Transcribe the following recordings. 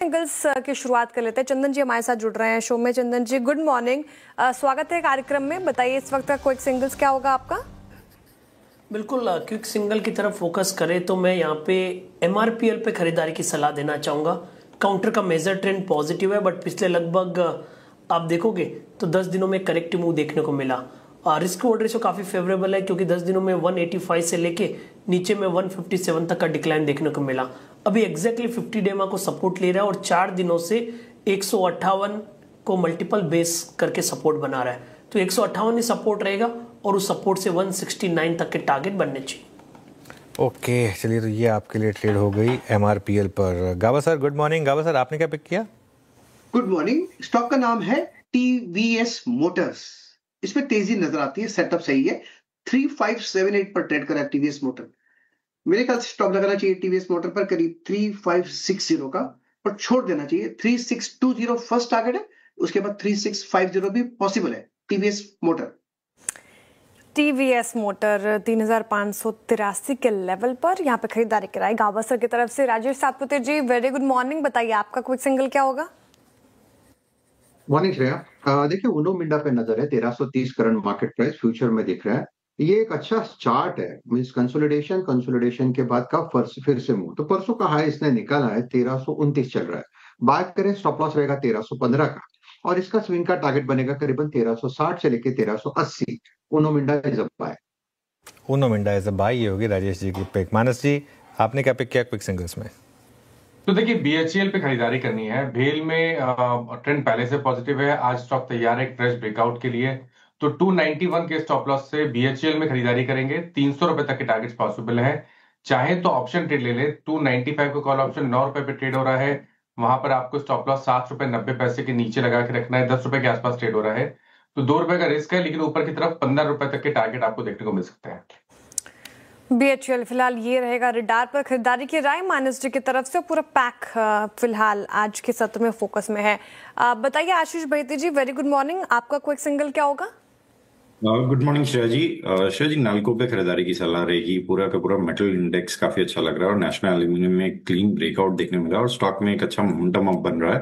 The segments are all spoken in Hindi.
सिंगल्स की शुरुआत कर लेते हैं। चंदन जी हमारे साथ जुड़ रहे हैं शो में। चंदन जी गुड मॉर्निंग, स्वागत है कार्यक्रम में। बताइए इस वक्त का क्विक सिंगल्स क्या होगा आपका? बिल्कुल, क्विक सिंगल की तरफ फोकस करें तो मैं यहाँ पे MRPL पे खरीदारी की सलाह देना चाहूँगा। काउंटर का मेजर ट्रेंड पॉजिटिव है, बट पिछले लगभग आप देखोगे तो 10 दिनों में करेक्टिव मूव देखने को मिला। रिस्क रिवॉर्ड रेशियो काफ़ी फेवरेबल है क्योंकि 10 दिनों में 185 से लेके नीचे में 157 तक का डिक्लाइन देखने को मिला। अभी एग्जैक्टली 50 डेमा को सपोर्ट ले रहा है और 4 दिनों से 158 को मल्टीपल बेस करके सपोर्ट बना रहा है। तो 158 ही सपोर्ट रहेगा और उस सपोर्ट से 169 तक के टारगेट बनने चाहिए। ओके, चलिए तो ये आपके लिए ट्रेड हो गई MRPL पर। गावा सर गुड मॉर्निंग। गावा सर आपने क्या पिक किया? Good morning. स्टॉक का नाम है TVS मोटर्स। इसमें तेजी नजर आती है, सेटअप सही है। 3578 पर ट्रेड करा TVS मोटर। मेरे ख्याल से स्टॉप लगाना चाहिए TVS मोटर पर करीब 3560 का, और छोड़ देना चाहिए 3620 फर्स्ट टारगेट है। उसके बाद 3650 भी पॉसिबल है। TVS मोटर 3583 के लेवल पर यहाँ पे खरीदारी कराई गावस्कर की तरफ से। राजेश सातपुते जी वेरी गुड मॉर्निंग, बताइए आपका क्विक सिंगल क्या होगा? मॉर्निंग श्रेया। देखिए उनो मिंडा पे नजर है। 1330 करंट मार्केट प्राइस फ्यूचर में दिख रहा है। ये एक अच्छा चार्ट है। मींस कंसोलिडेशन के बाद का फिर से मूव। तो परसों का हाई इसने निकाला है, 1329 चल रहा है। बात करें स्टॉप लॉस रहेगा 1315 का, और इसका स्विंग का टारगेट बनेगा करीबन 1360 से लेके 1380। Uno Minda is a buy. Uno Minda is a buy, ये होगी राजेश जी की पिक। मानस जी आपने क्या पिक किया क्विक सिंगल्स में? तो देखिए BHEL पे खरीदारी करनी है। भेल में ट्रेंड पहले से पॉजिटिव है। आज स्टॉक तैयार है एक फ्रेश ब्रेकआउट के लिए। तो 291 के स्टॉप लॉस से BHEL में खरीदारी करेंगे। 300 रुपए तक के टारगेट्स पॉसिबल है। चाहे तो ऑप्शन ट्रेड ले ले। 295 का कॉल ऑप्शन 9 रुपए पे ट्रेड हो रहा है। वहां पर आपको स्टॉप लॉस 7 रुपए 90 पैसे के नीचे लगा के रखना है। 10 रुपए के आसपास ट्रेड हो रहा है। तो 2 रुपए का रिस्क है, लेकिन ऊपर की तरफ 15 रुपए तक के टारगेट आपको देखने को मिल सकते हैं। BHEL फिलहाल ये रहेगा रिडार पर खरीदारी की राय मानस जी की तरफ से। पूरा पैक फिलहाल आज के सत्र में फोकस में है। बताइए आशीष भैती जी वेरी गुड मॉर्निंग, आपका क्विक सिंगल क्या होगा? गुड मॉर्निंग श्रेया जी। श्रेया जी नाल्को पे खरीदारी की सलाह रहेगी। पूरा का पूरा मेटल इंडेक्स काफी अच्छा लग रहा है और नेशनल एल्यूमिनियम में क्लीन ब्रेकआउट देखने मिला और स्टॉक में एक अच्छा मोमेंटम अप बन रहा है।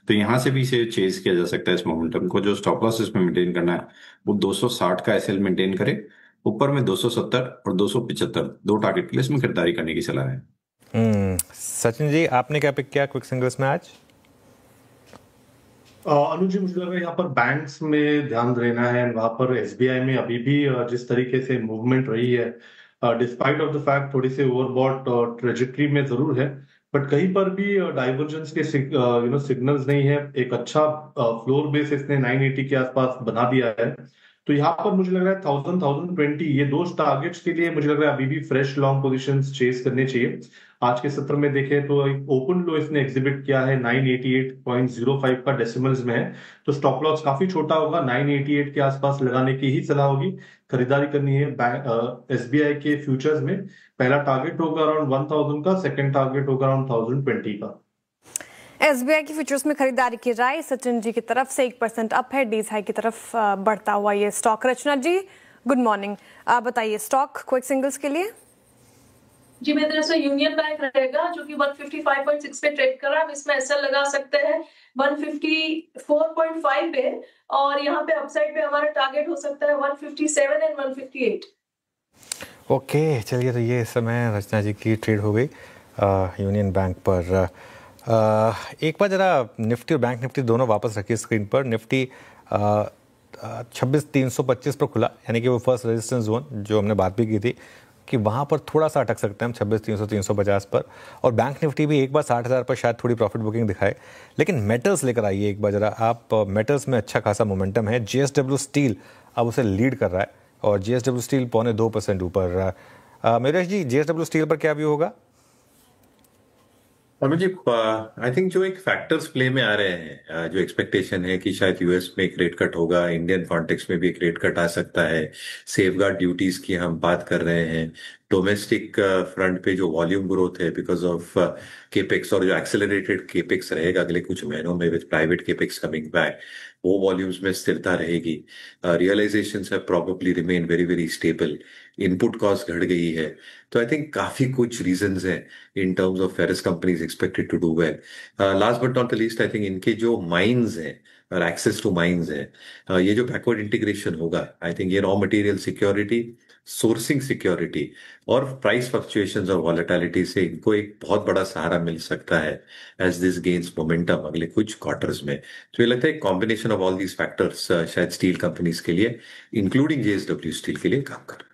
तो यहाँ से भी इसे चेज किया जा सकता है इस मोमेंटम को। जो स्टॉप लॉस इसमें मेंटेन करना है वो 260 का SL मेंटेन करे। ऊपर में 270 और 275 दो टारगेट के लिए इसमें खरीदारी करने की सलाह है। सचिन जी आपने क्या पिक किया क्विक सिंगल्स में आज? अनुज जी मुझे लग रहा है यहाँ पर बैंक्स में ध्यान देना है। वहां पर SBI में अभी भी जिस तरीके से मूवमेंट रही है, डिस्पाइट ऑफ द फैक्ट थोड़ी सी ओवरबॉट ट्रेजेक्टरी में जरूर है, बट कहीं पर भी डाइवर्जेंस के सिग्नल्स नहीं है। एक अच्छा फ्लोर बेस इसने 980 के आसपास बना दिया है। तो यहाँ पर मुझे लग रहा है 1020 ये दो टारगेट्स के लिए मुझे लग रहा है अभी भी फ्रेश लॉन्ग पोजीशंस चेस करने चाहिए। आज के सत्र में देखें तो एक ओपन लो इसने एग्जिबिट किया है 988.05 का डेसिमल्स में है। तो स्टॉप लॉस काफी छोटा होगा, 988 के आसपास लगाने की ही सलाह होगी। खरीदारी करनी है SBI के फ्यूचर्स में। पहला टारगेट होगा अराउंड 1000 का, सेकंड टारगेट होगा अराउंड 1020 का। SBI की फ्यूचर्स में खरीदारी की राय सचिन जी की तरफ से 1% अप है। डीज हाई की तरफ बढ़ता हुआ ये स्टॉक। रचना जी गुड मॉर्निंग, बताइए स्टॉक क्विक सिंगल्स के लिए। जी मेरी तरफ से यूनियन बैंक रहेगा जो कि 155.6 पे ट्रेड कर रहा है। हम इसमें SL लगा सकते हैं 154.5 पे, और यहाँ पे अपसाइड पे हमारा टारगेट हो सकता है 157 एंड 158। ओके चलिए तो ये इस समय रचना जी की ट्रेड हो गई यूनियन बैंक पर। एक बार जरा निफ्टी और बैंक निफ्टी दोनों वापस रखिए स्क्रीन पर। निफ्टी 26,325 पर खुला, यानी कि वो फर्स्ट रेजिस्टेंस जोन जो हमने बात भी की थी कि वहाँ पर थोड़ा सा अटक सकते हैं हम 26,300 350 पर। और बैंक निफ्टी भी एक बार 60,000 पर शायद थोड़ी प्रॉफिट बुकिंग दिखाए। लेकिन मेटल्स लेकर आइए एक बार जरा आप। मेटल्स में अच्छा खासा मोमेंटम है। JSW स्टील अब उसे लीड कर रहा है और JSW स्टील 0.25% ऊपर। मेरेश जी JSW स्टील पर क्या व्यू होगा? और मुझे आई थिंक जो एक फैक्टर्स प्ले में आ रहे हैं, जो एक्सपेक्टेशन है कि शायद US में एक रेट कट होगा, इंडियन कॉन्टेक्स्ट में भी एक रेट कट आ सकता है। सेफगार्ड ड्यूटीज की हम बात कर रहे हैं। डोमेस्टिक फ्रंट पे जो वॉल्यूम ग्रोथ है बिकॉज ऑफ केपेक्स, और जो एक्सेलरेटेड केपेक्स रहेगा अगले कुछ महीनों में with private capex coming back, वो वॉल्यूम्स में स्थिरता रहेगी। Realisations have probably remain very very stable. Input cost घट गई है, तो आई थिंक काफी कुछ रीजंस हैं in terms of ferrous companies expected to do well. Last but not the least, I think इनके जो माइंस हैं और एक्सेस टू माइंस है, ये जो बैकवर्ड इंटीग्रेशन होगा, आई थिंक ये raw material security, sourcing security और प्राइस फ्लक्चुएशंस और वॉलेटिलिटी से इनको एक बहुत बड़ा सहारा मिल सकता है एज दिस गेन्स मोमेंटम अगले कुछ क्वार्टर्स में। तो ये लगता है एक combination of all these factors शायद स्टील कंपनीज के लिए, इंक्लूडिंग जेएसडब्ल्यू स्टील के लिए काम कर रहे हैं।